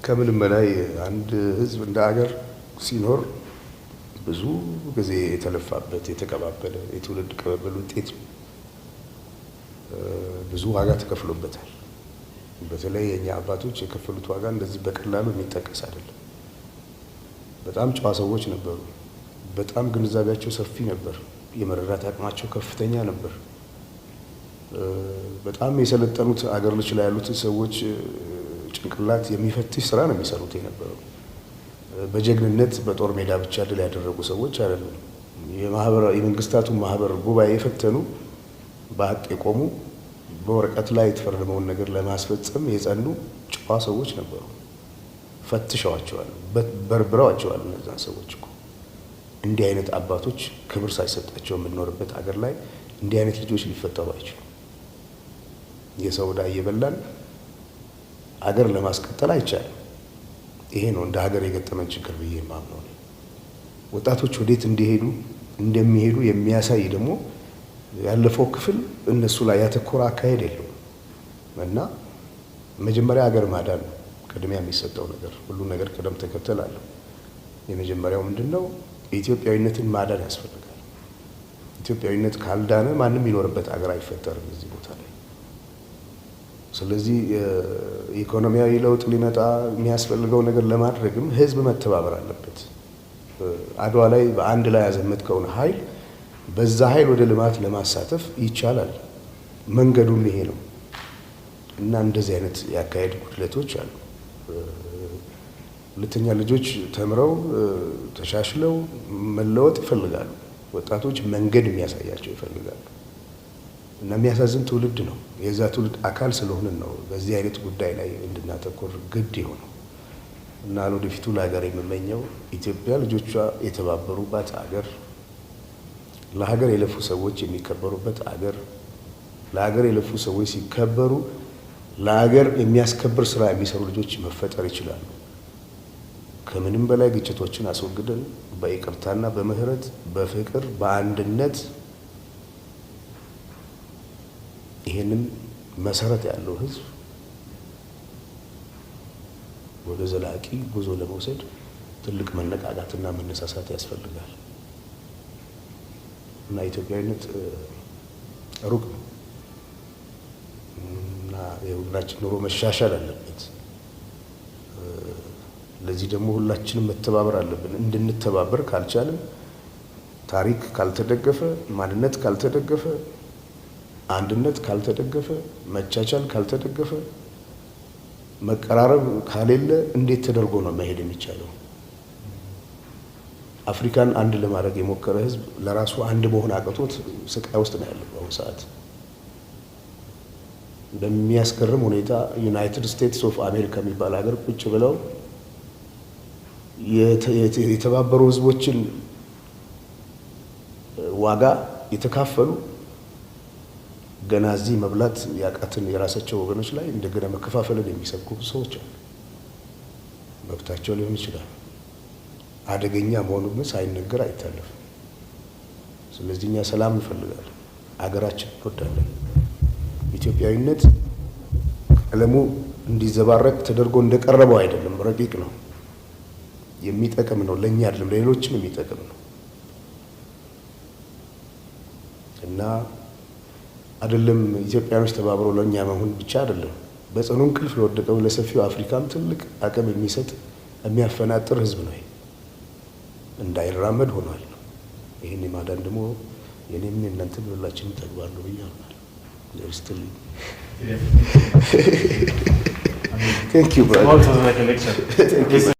ከምንም በላይ አንድ ህዝብ እንደ ሀገር ሲኖር ብዙ ጊዜ የተለፋበት የተቀባበለ የትውልድ ቅብብል ውጤት ብዙ ዋጋ ተከፍሎበታል። በተለይ የኛ አባቶች የከፈሉት ዋጋ እንደዚህ በቀላሉ የሚጠቀስ አይደለም። በጣም ጨዋ ሰዎች ነበሩ። በጣም ግንዛቤያቸው ሰፊ ነበር። የመረዳት አቅማቸው ከፍተኛ ነበር። በጣም የሰለጠኑት አገር ልጅ ላይ ያሉት ሰዎች ጭንቅላት የሚፈትሽ ስራ ነው የሚሰሩት የነበረው። በጀግንነት በጦር ሜዳ ብቻ ድል ያደረጉ ሰዎች አይደሉም። የመንግስታቱን ማህበር ጉባኤ የፈተኑ በሀቅ የቆሙ በወረቀት ላይ የተፈረመውን ነገር ለማስፈጸም የጸኑ ጨዋ ሰዎች ነበሩ። ፈትሸዋቸዋል፣ በርብረዋቸዋል። እነዛን ሰዎች እኮ እንዲህ አይነት አባቶች ክብር ሳይሰጣቸው የምንኖርበት አገር ላይ እንዲህ አይነት ልጆች ሊፈጠሩ አይችሉም። የሰው ዕዳ እየበላን አገር ለማስቀጠል አይቻልም። ይሄ ነው እንደ ሀገር የገጠመን ችግር ብዬ የማምነው። ወጣቶች ወዴት እንደሚሄዱ የሚያሳይ ደግሞ ያለፈው ክፍል እነሱ ላይ ያተኮረ አካሄድ የለውም እና መጀመሪያ ሀገር ማዳን ነው ቅድሚያ የሚሰጠው ነገር። ሁሉ ነገር ቅደም ተከተል አለው። የመጀመሪያው ምንድነው? ኢትዮጵያዊነትን ማዳን ያስፈልጋል። ኢትዮጵያዊነት ካልዳነ ማንም የሚኖርበት ሀገር አይፈጠርም እዚህ ቦታ ላይ። ስለዚህ ኢኮኖሚያዊ ለውጥ ሊመጣ የሚያስፈልገው ነገር ለማድረግም ህዝብ መተባበር አለበት። አድዋ ላይ በአንድ ላይ ያዘመትከውን ኃይል በዛ ኃይል ወደ ልማት ለማሳተፍ ይቻላል። መንገዱም ይሄ ነው እና እንደዚህ አይነት ያካሄድ ጉድለቶች አሉ። ሁለተኛ ልጆች ተምረው ተሻሽለው መለወጥ ይፈልጋሉ። ወጣቶች መንገድ የሚያሳያቸው ይፈልጋሉ እና የሚያሳዝን ትውልድ ነው። የዛ ትውልድ አካል ስለሆንን ነው በዚህ አይነት ጉዳይ ላይ እንድናተኮር ግድ የሆነው እና ለወደፊቱ ለሀገር የምመኘው ኢትዮጵያ ልጆቿ የተባበሩባት ሀገር፣ ለሀገር የለፉ ሰዎች የሚከበሩበት ሀገር፣ ለሀገር የለፉ ሰዎች ሲከበሩ ለሀገር የሚያስከብር ስራ የሚሰሩ ልጆች መፈጠር ይችላሉ። ከምንም በላይ ግጭቶችን አስወግደን በይቅርታና በምህረት በፍቅር በአንድነት ይሄንን መሰረት ያለው ህዝብ ወደ ዘላቂ ጉዞ ለመውሰድ ትልቅ መነቃቃትና መነሳሳት ያስፈልጋል እና ኢትዮጵያዊነት ሩቅ ነው እና የሁላችን ኑሮ መሻሻል አለበት። ለዚህ ደግሞ ሁላችንም መተባበር አለብን። እንድንተባበር ካልቻልን፣ ታሪክ ካልተደገፈ፣ ማንነት ካልተደገፈ፣ አንድነት ካልተደገፈ፣ መቻቻል ካልተደገፈ፣ መቀራረብ ካሌለ እንዴት ተደርጎ ነው መሄድ የሚቻለው? አፍሪካን አንድ ለማድረግ የሞከረ ህዝብ ለራሱ አንድ መሆን አቅቶት ስቃይ ውስጥ ነው ያለው በአሁኑ ሰዓት። በሚያስገርም ሁኔታ ዩናይትድ ስቴትስ ኦፍ አሜሪካ የሚባል ሀገር ቁጭ ብለው የተባበሩ ህዝቦችን ዋጋ የተካፈሉ ገና እዚህ መብላት ያቃትን የራሳቸው ወገኖች ላይ እንደገና መከፋፈልን የሚሰብኩ ሰዎች አሉ። መብታቸው ሊሆን ይችላል። አደገኛ መሆኑን ሳይነገር አይታለፍም። ስለዚህ እኛ ሰላም እንፈልጋለን፣ አገራችን እንወዳለን። ኢትዮጵያዊነት ቀለሙ እንዲዘባረቅ ተደርጎ እንደቀረበው አይደለም፣ ረቂቅ ነው፣ የሚጠቅም ነው። ለእኛ አይደለም ለሌሎችም የሚጠቅም ነው እና አይደለም ኢትዮጵያኖች ተባብረው ለኛ መሆን ብቻ አይደለም፣ በጽኑ እንቅልፍ ለወደቀው ለሰፊው አፍሪካም ትልቅ አቅም የሚሰጥ የሚያፈናጥር ህዝብ ነው። እንዳይራመድ ሆኗል። ይህን የማዳን ደግሞ የኔም የእናንተም ሁላችንም ተግባር ነው ብዬ አምናለሁ። Thank you, brother.